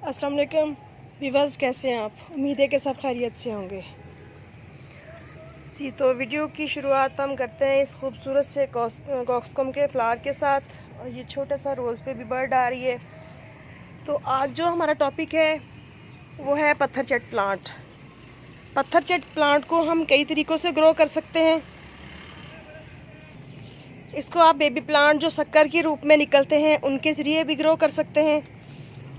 अस्सलाम वालेकुम व्यूअर्स, कैसे हैं आप? उम्मीद है कि सब खैरियत से होंगे जी। तो वीडियो की शुरुआत हम करते हैं इस खूबसूरत से कॉक्सकॉम के फ्लावर के साथ, और ये छोटा सा रोज़ पे भी बर्ड आ रही है। तो आज जो हमारा टॉपिक है वो है पत्थरचट प्लांट। पत्थरचट प्लांट को हम कई तरीक़ों से ग्रो कर सकते हैं। इसको आप बेबी प्लांट जो शक्कर के रूप में निकलते हैं उनके ज़रिए भी ग्रो कर सकते हैं,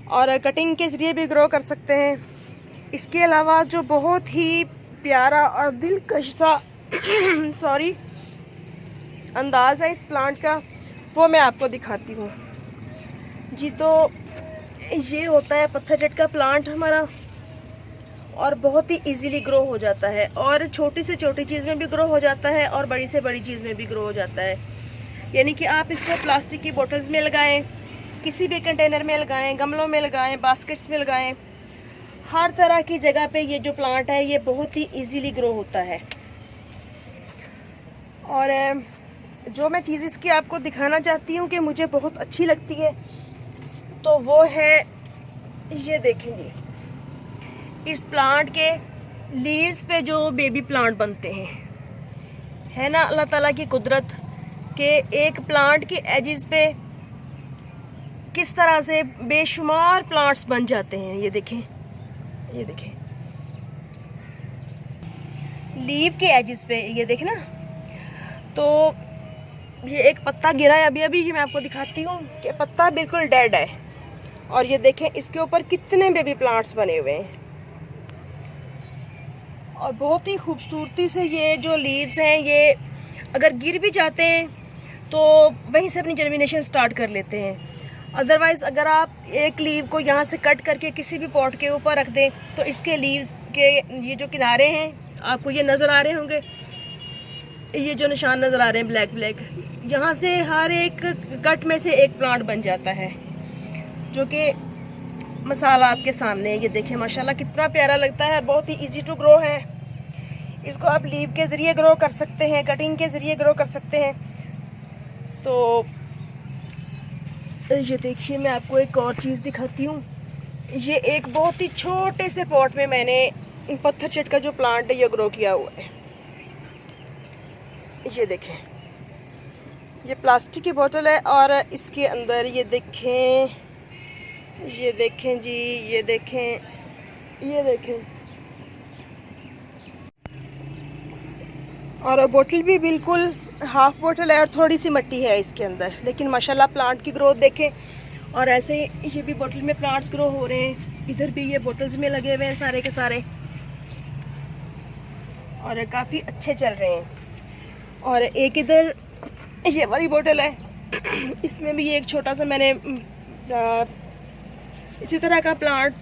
और कटिंग के ज़रिए भी ग्रो कर सकते हैं। इसके अलावा जो बहुत ही प्यारा और दिलकश सा अंदाज़ है इस प्लांट का, वो मैं आपको दिखाती हूँ जी। तो ये होता है पत्थरचट का प्लांट हमारा, और बहुत ही इजीली ग्रो हो जाता है, और छोटी से छोटी चीज़ में भी ग्रो हो जाता है और बड़ी से बड़ी चीज़ में भी ग्रो हो जाता है। यानी कि आप इसको प्लास्टिक की बोतल्स में लगाएं, किसी भी कंटेनर में लगाएं, गमलों में लगाएं, बास्केट्स में लगाएं, हर तरह की जगह पे ये जो प्लांट है ये बहुत ही इजीली ग्रो होता है। और जो मैं चीज़ इसकी आपको दिखाना चाहती हूँ कि मुझे बहुत अच्छी लगती है, तो वो है ये देखें जी, इस प्लांट के लीव्स पे जो बेबी प्लांट बनते हैं, है ना अल्लाह ताला की कुदरत के एक प्लांट के एजिस पे किस तरह से बेशुमार प्लांट्स बन जाते हैं। ये देखें, ये देखें लीव के एजिस पे, ये देखें ना। तो ये एक पत्ता गिरा है अभी अभी, ये मैं आपको दिखाती हूँ कि पत्ता बिल्कुल डेड है, और ये देखें इसके ऊपर कितने बेबी प्लांट्स बने हुए हैं, और बहुत ही खूबसूरती से ये जो लीव्स हैं ये अगर गिर भी जाते हैं तो वहीं से अपनी जर्मिनेशन स्टार्ट कर लेते हैं। अदरवाइज़ अगर आप एक लीव को यहाँ से कट करके किसी भी पॉट के ऊपर रख दें तो इसके लीव्स के ये जो किनारे हैं आपको ये नज़र आ रहे होंगे, ये जो निशान नज़र आ रहे हैं ब्लैक ब्लैक, यहाँ से हर एक कट में से एक प्लांट बन जाता है, जो कि मसाला आपके सामने है। ये देखें माशाल्लाह कितना प्यारा लगता है, बहुत ही इजी टू ग्रो है। इसको आप लीव के ज़रिए ग्रो कर सकते हैं, कटिंग के ज़रिए ग्रो कर सकते हैं। तो ये देखिए मैं आपको एक और चीज़ दिखाती हूँ। ये एक बहुत ही छोटे से पॉट में मैंने पत्थरचट का जो प्लांट है ये ग्रो किया हुआ है। ये देखें, ये प्लास्टिक की बोतल है, और इसके अंदर ये देखें, ये देखें जी, ये देखें, ये देखें, और बोतल भी बिल्कुल हाफ बोतल है और थोड़ी सी मिट्टी है इसके अंदर, लेकिन माशाल्लाह प्लांट की ग्रोथ देखें। और ऐसे ये भी बोतल में प्लांट्स ग्रो हो रहे हैं, इधर भी ये बोतल्स में लगे हुए हैं सारे के सारे, और काफ़ी अच्छे चल रहे हैं। और एक इधर ये वाली बोतल है, इसमें भी ये एक छोटा सा मैंने इसी तरह का प्लांट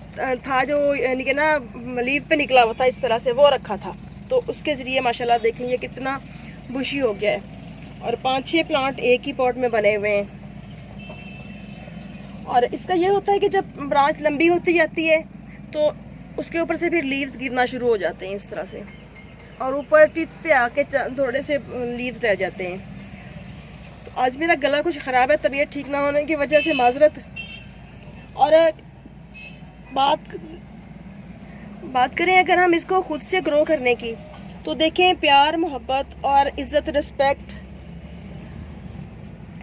था जो यानी कि ना लीव पे निकला हुआ था इस तरह से, वो रखा था। तो उसके ज़रिए माशाल्लाह देखें ये कितना बुशी हो गया है, और 5-6 प्लांट एक ही पॉट में बने हुए हैं। और इसका ये होता है कि जब ब्रांच लंबी होती जाती है तो उसके ऊपर से फिर लीव्स गिरना शुरू हो जाते हैं इस तरह से, और ऊपर टिप पे आके थोड़े से लीव्स रह जाते हैं। तो आज मेरा गला कुछ ख़राब है, तबीयत ठीक ना होने की वजह से माजरत। और बात करें अगर हम इसको खुद से ग्रो करने की, तो देखें प्यार, मोहब्बत और इज़्ज़त, रिस्पेक्ट,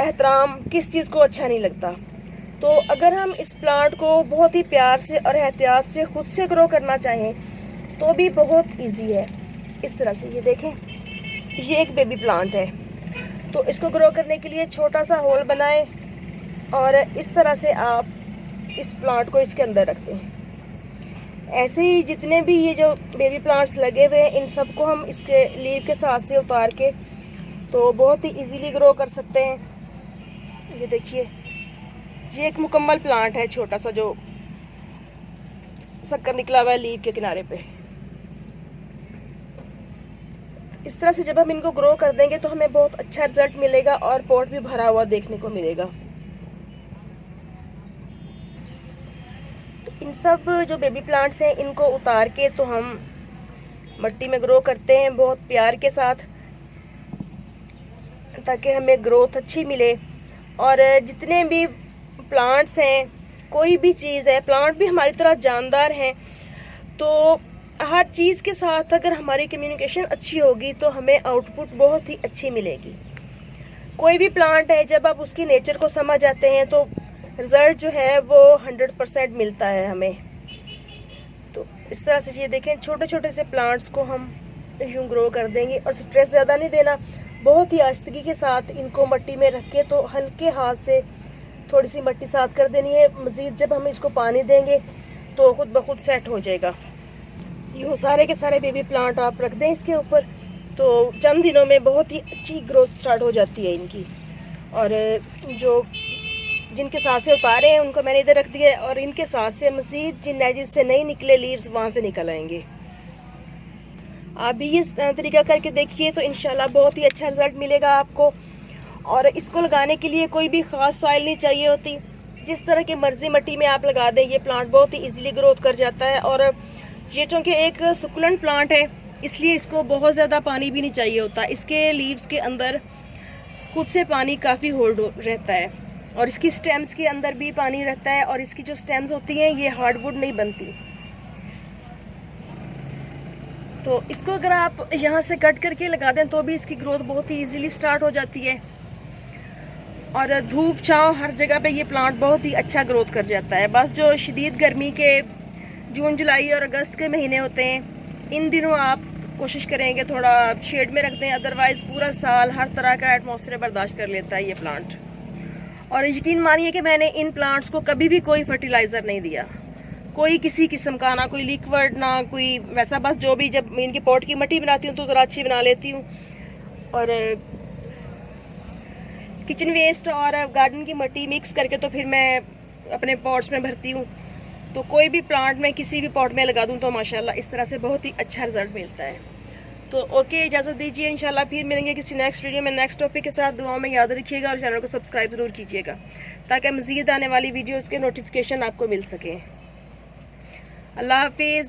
एहतराम, किस चीज़ को अच्छा नहीं लगता। तो अगर हम इस प्लांट को बहुत ही प्यार से और एहतियात से खुद से ग्रो करना चाहें तो भी बहुत इजी है। इस तरह से ये देखें, ये एक बेबी प्लांट है, तो इसको ग्रो करने के लिए छोटा सा होल बनाएं, और इस तरह से आप इस प्लांट को इसके अंदर रखते हैं। ऐसे ही जितने भी ये जो बेबी प्लांट्स लगे हुए हैं इन सबको हम इसके लीव के साथ से उतार के तो बहुत ही इजीली ग्रो कर सकते हैं। ये देखिए, ये एक मुकम्मल प्लांट है छोटा सा जो शक्कर निकला हुआ है लीव के किनारे पे। इस तरह से जब हम इनको ग्रो कर देंगे तो हमें बहुत अच्छा रिजल्ट मिलेगा, और पॉट भी भरा हुआ देखने को मिलेगा। इन सब जो बेबी प्लांट्स हैं इनको उतार के तो हम मिट्टी में ग्रो करते हैं बहुत प्यार के साथ, ताकि हमें ग्रोथ अच्छी मिले। और जितने भी प्लांट्स हैं कोई भी चीज़ है, प्लांट भी हमारी तरह जानदार हैं, तो हर चीज़ के साथ अगर हमारी कम्युनिकेशन अच्छी होगी तो हमें आउटपुट बहुत ही अच्छी मिलेगी। कोई भी प्लांट है, जब आप उसकी नेचर को समझ जाते हैं तो रिज़ल्ट जो है वो 100% मिलता है हमें। तो इस तरह से ये देखें, छोटे छोटे से प्लांट्स को हम यूँ ग्रो कर देंगे और स्ट्रेस ज़्यादा नहीं देना, बहुत ही आहिस्तगी के साथ इनको मिट्टी में रख के तो हल्के हाथ से थोड़ी सी मिट्टी साथ कर देनी है। मज़ीद जब हम इसको पानी देंगे तो खुद ब खुद सेट हो जाएगा। यूँ सारे के सारे बेबी प्लांट आप रख दें इसके ऊपर, तो चंद दिनों में बहुत ही अच्छी ग्रोथ स्टार्ट हो जाती है इनकी। और जो जिनके साथ से उतारे हैं उनको मैंने इधर रख दिया है, और इनके साथ से मज़ीद जिन एजिस से नहीं निकले लीव्स वहाँ से निकल आएंगे। आप भी इस तरीका करके देखिए तो इंशाल्लाह बहुत ही अच्छा रिज़ल्ट मिलेगा आपको। और इसको लगाने के लिए कोई भी ख़ास सॉइल नहीं चाहिए होती, जिस तरह की मर्ज़ी मिट्टी में आप लगा दें ये प्लांट बहुत ही ईज़िली ग्रोथ कर जाता है। और ये चूँकि एक सुकुलेंट प्लांट है इसलिए इसको बहुत ज़्यादा पानी भी नहीं चाहिए होता। इसके लीव्स के अंदर खुद से पानी काफ़ी होल्ड रहता है, और इसकी स्टेम्स के अंदर भी पानी रहता है, और इसकी जो स्टेम्स होती हैं ये हार्डवुड नहीं बनती। तो इसको अगर आप यहाँ से कट करके लगा दें तो भी इसकी ग्रोथ बहुत ही इजीली स्टार्ट हो जाती है। और धूप छाँव हर जगह पे ये प्लांट बहुत ही अच्छा ग्रोथ कर जाता है। बस जो शदीद गर्मी के जून जुलाई और अगस्त के महीने होते हैं, इन दिनों आप कोशिश करेंगे थोड़ा शेड में रख दें, अदरवाइज़ पूरा साल हर तरह का एटमॉस्फेयर बर्दाश्त कर लेता है ये प्लांट। और यकीन मानिए कि मैंने इन प्लांट्स को कभी भी कोई फर्टिलाइज़र नहीं दिया, कोई किसी किस्म का, ना कोई लिक्विड ना कोई वैसा। बस जो भी जब इनके पॉट की मिट्टी बनाती हूँ तो ज़रा अच्छी बना लेती हूँ, और किचन वेस्ट और गार्डन की मिट्टी मिक्स करके तो फिर मैं अपने पॉट्स में भरती हूँ। तो कोई भी प्लांट मैं किसी भी पॉट में लगा दूँ तो माशाल्लाह इस तरह से बहुत ही अच्छा रिजल्ट मिलता है। तो ओके, इजाज़त दीजिए, इंशाल्लाह फिर मिलेंगे किसी नेक्स्ट वीडियो में नेक्स्ट टॉपिक के साथ। दुआओं में याद रखिएगा और चैनल को सब्सक्राइब ज़रूर कीजिएगा ताकि मज़ीद आने वाली वीडियोज़ के नोटिफिकेशन आपको मिल सकें। अल्लाह हाफिज़।